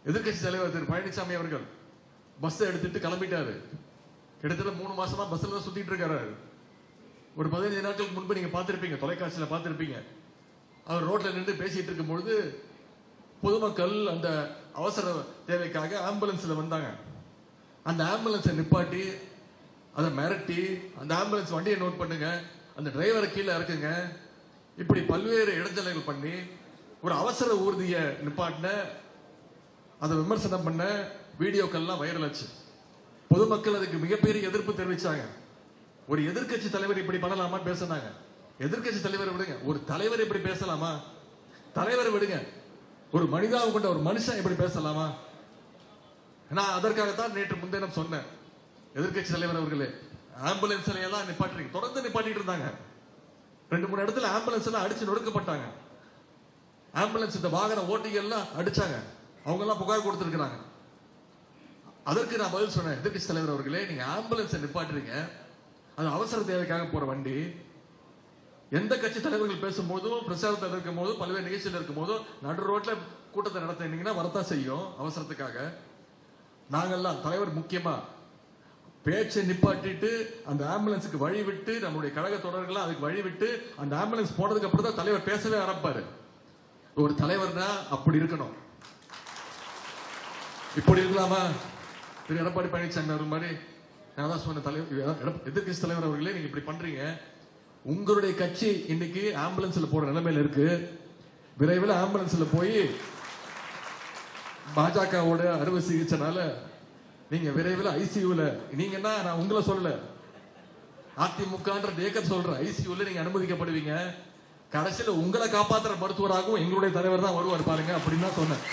எதிர்கட்சி தலைவர் திரு பழனிசாமி அவர்கள் பஸ் எடுத்துட்டு கிளம்பிட்டாரு. கிட்டத்தட்ட 3 மாசமா பஸ்ல தான் சுத்திட்டு இருக்காரு. ஒரு 15 நாட்களுக்கு முன்பு நீங்க பார்த்திருப்பீங்க, தொலைக்காட்சியில பார்த்திருப்பீங்க. அவர் ரோட்ல நின்று பேசிட்டு இருக்கும் பொழுது பொதுமக்கள் அந்த அவசர தேவைக்காக ஆம்புலன்ஸ்ல வந்தாங்க. அந்த ஆம்புலன்ஸை நிப்பாட்டி அதை மிரட்டி அந்த ஆம்புலன்ஸ் வண்டியை நோட் பண்ணுங்க, அந்த டிரைவரை கீழே இறக்குங்க, இப்படி பல்வேறு இடைஞ்சல்கள் பண்ணி ஒரு அவசர ஊர்திய நிப்பாட்டின அதை விமர்சனம் பண்ண வீடியோக்கள்லாம் வைரல் ஆச்சு. பொதுமக்கள் அதுக்கு மிகப்பெரிய எதிர்ப்பு தெரிவிச்சாங்க. ஒரு எதிர்கட்சி தலைவர் இப்படி பண்ணலாமா பேசினாங்க. எதிர்கட்சி தலைவர் விடுங்க, ஒரு தலைவர் இப்படி பேசலாமா? தலைவர் விடுங்க, ஒரு மனிதாவை கொண்ட ஒரு மனுஷன் இப்படி பேசலாமா? நான் அதற்காகத்தான் நேற்று முன்தினம் சொன்னேன், எதிர்கட்சி தலைவர் அவர்களே, ஆம்புலன்ஸ் எல்லாம் நிப்பாட்டுறீங்க, தொடர்ந்து நிப்பாட்டிட்டு இருந்தாங்க. 2-3 இடத்துல ஆம்புலன்ஸ் எல்லாம் அடிச்சு நொடுக்கப்பட்டாங்க. ஆம்புலன்ஸ் இந்த வாகன ஓட்டிகள் எல்லாம் அடிச்சாங்க, அவங்க எல்லாம் புகார் கொடுத்திருக்கிறாங்க. அதற்கு நான் பதில் சொன்னேன், எதிர்கட்சி தலைவர் அவர்களே, நீங்க ஆம்புலன்ஸ் நிப்பாட்டுறீங்க, அது அவசர தேவைக்காக போற வண்டி. எந்த கட்சி தலைவர்கள் பேசும்போதும் பிரச்சாரத்தில் இருக்கும் போதும் பல்வேறு நிகழ்ச்சியில் இருக்கும் போதும் நடு ரோட்ல கூட்டத்தை நடத்தினீங்கன்னா வரத்தான் செய்யும் அவசரத்துக்காக. நாங்கெல்லாம் தலைவர் முக்கியமா பேச்சை நிப்பாட்டிட்டு அந்த ஆம்புலன்ஸுக்கு வழி விட்டு நம்முடைய கழக தொடர்கள் அதுக்கு வழி விட்டு அந்த ஆம்புலன்ஸ் போனதுக்கு அப்புறம் தான் தலைவர் பேசவே ஆரம்பிப்பாரு. ஒரு தலைவர்னா அப்படி இருக்கணும். இப்படி இருக்கலாமா? திரு எடப்பாடி பழனிசாமி அவர் மாதிரி நான் தான் சொன்ன தலைவர், எதிர்கட்சி தலைவர் அவர்களே, நீங்க இப்படி பண்றீங்க. உங்களுடைய கட்சி இன்னைக்கு ஆம்புலன்ஸ்ல போற நிலைமையில இருக்கு. விரைவில் ஆம்புலன்ஸ்ல போய் பாஜகவோட அறுவை சிகிச்சைனால நீங்க விரைவில் ஐசியூல, நீங்கன்னா நான் உங்களை சொல்லல, அதிமுக ஏக்கர் சொல்ற ஐசியூல நீங்க அனுமதிக்கப்படுவீங்க. கடைசியில உங்களை காப்பாற்றுற மருத்துவராகவும் எங்களுடைய தலைவர் தான் வருவார் பாருங்க அப்படின்னு தான் சொன்னேன்.